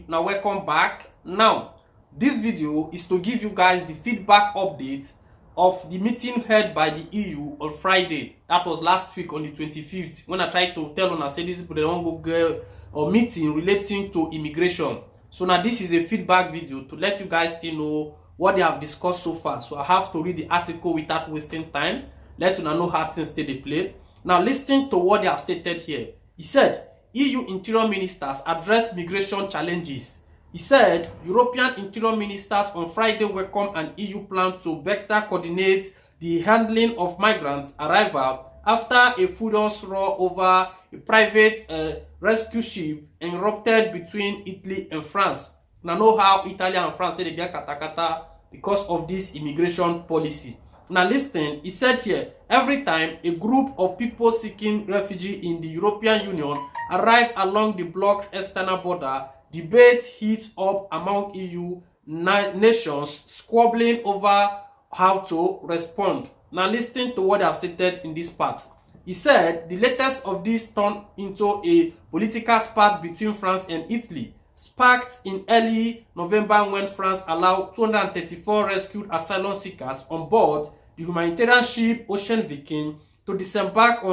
now welcome back. Now this video is to give you guys the feedback update of the meeting held by the EU on Friday. That was last week on the 25th, when I tried to tell una say these people they won't go get a meeting relating to immigration. So now this is a feedback video to let you guys still know what they have discussed so far. So I have to read the article without wasting time. Let you know how things stay they play. Now listen to what they have stated here. He said EU interior ministers address migration challenges. He said European interior ministers on Friday welcomed an EU plan to better coordinate the handling of migrants' arrival after a furious row over a private rescue ship erupted between Italy and France. Now know how Italy and France say they get katakata because of this immigration policy. Now listen, he said here, every time a group of people seeking refuge in the European Union arrive along the bloc's external border, debate heats up among EU nations, squabbling over how to respond. Now listen to what I have stated in this part. He said the latest of this turned into a political spat between France and Italy, sparked in early November when France allowed 234 rescued asylum seekers on board the humanitarian ship Ocean Viking to disembark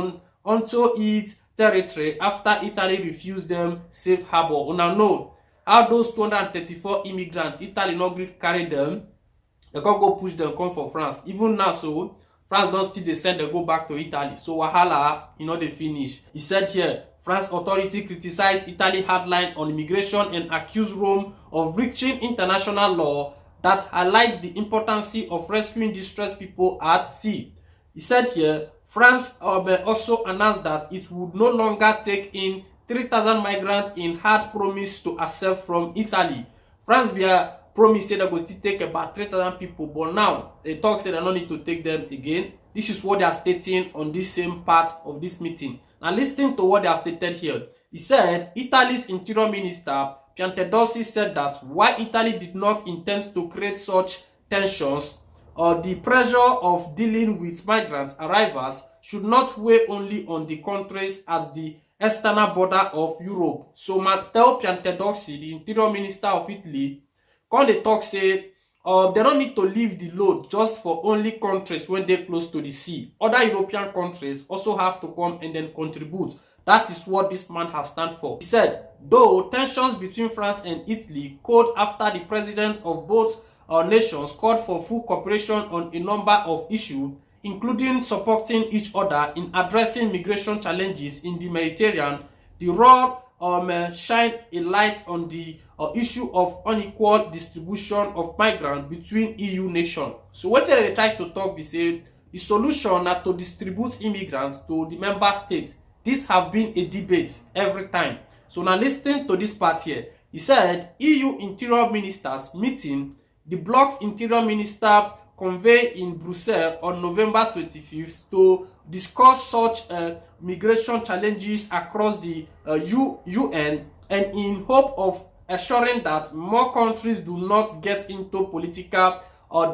onto its territory after Italy refused them safe harbor. Now know how those 234 immigrants, Italy not going to carry them, they can't go push them come for France. Even now, so France don't still they send them go back to Italy. So wahala, they finish. He said here, France authority criticized Italy's hardline on immigration and accused Rome of breaching international law that highlights the importance of rescuing distressed people at sea. He said here, France also announced that it would no longer take in 3,000 migrants in hard promise to accept from Italy. France promised they go still take about 3,000 people, but now they talk say they don't need to take them again. This is what they are stating on this same part of this meeting. Now listen to what they have stated here. He said Italy's interior minister Piantedosi said that while Italy did not intend to create such tensions, the pressure of dealing with migrant arrivals should not weigh only on the countries at the external border of Europe. So Matteo Piantedosi, the interior minister of Italy, when they talk say they don't need to leave the load just for only countries when they're close to the sea. Other European countries also have to come and then contribute. That is what this man has stand for. He said, though tensions between France and Italy cooled after the presidents of both nations called for full cooperation on a number of issues, including supporting each other in addressing migration challenges in the Mediterranean, the role shine a light on the issue of unequal distribution of migrants between EU nations. So what they try to talk be say the solution na to distribute immigrants to the member states. This have been a debate every time. So now listen to this part here. He said EU interior ministers meeting the bloc's interior minister convened in Brussels on November 25th to discuss such migration challenges across the UN and in hope of assuring that more countries do not get into political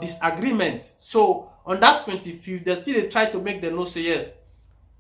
disagreements. So on that 25th, they still try to make them know say yes,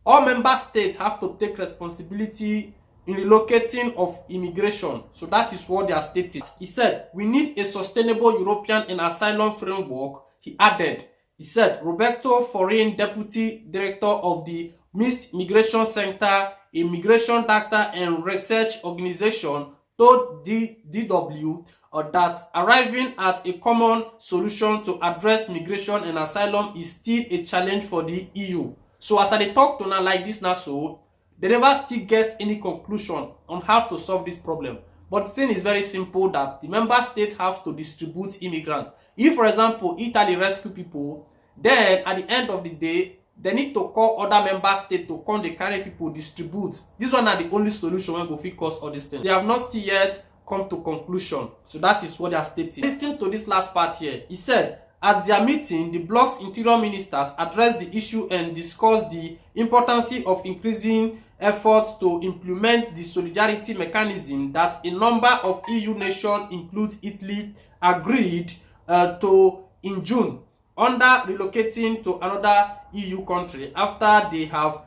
all member states have to take responsibility in relocating of immigration. So that is what they are stating. He said, we need a sustainable European and asylum framework. He added, he said, Roberto Foreign, Deputy Director of the Mixed Migration Center, a migration data and research organization, told DW that arriving at a common solution to address migration and asylum is still a challenge for the EU. So as I talk to now like this now, so they never still get any conclusion on how to solve this problem. But the thing is very simple, that the member states have to distribute immigrants. If, for example, Italy rescue people, then at the end of the day, they need to call other member states to come, they carry people, distribute. This one are the only solution when go fit cause all these things. They have not still yet come to conclusion. So that is what they are stating. Listen to this last part here. He said, at their meeting, the bloc's interior ministers addressed the issue and discussed the importance of increasing efforts to implement the solidarity mechanism that a number of EU nations, including Italy, agreed to in June, under relocating to another EU country after they have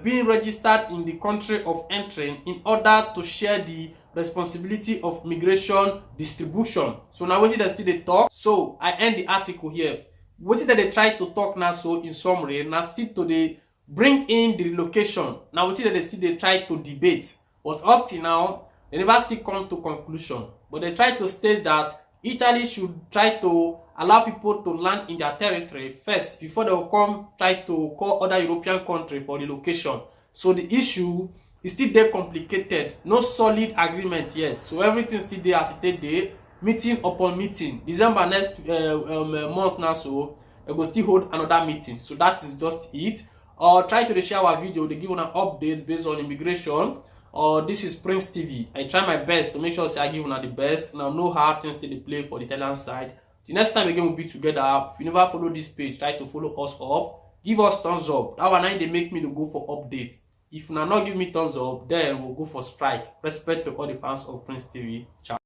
being registered in the country of entry in order to share the responsibility of migration distribution. So now wetin dem still dey talk. So I end the article here. Wetin dem dey try to talk now, so in summary, na still to dey bring in the relocation. Now wetin dem dey still dey try to debate, but up till now they never still come to conclusion. But they try to state that Italy should try to allow people to land in their territory first before they will come try to call other European countries for relocation. So the issue is still dey complicated, no solid agreement yet. So everything still dey as it dey, meeting upon meeting. December next month now, so they go still hold another meeting. So that is just it. Try to share our video, they give una updates based on immigration. This is Prince TV. I try my best to make sure say I give una the best. Now know how things dey play for the Italian side. The next time again we'll be together. If you never follow this page, try to follow us up. Give us thumbs up. That one they make me to go for updates. If you not give me thumbs up, then we'll go for strike. Respect to all the fans of Prince TV. Ciao.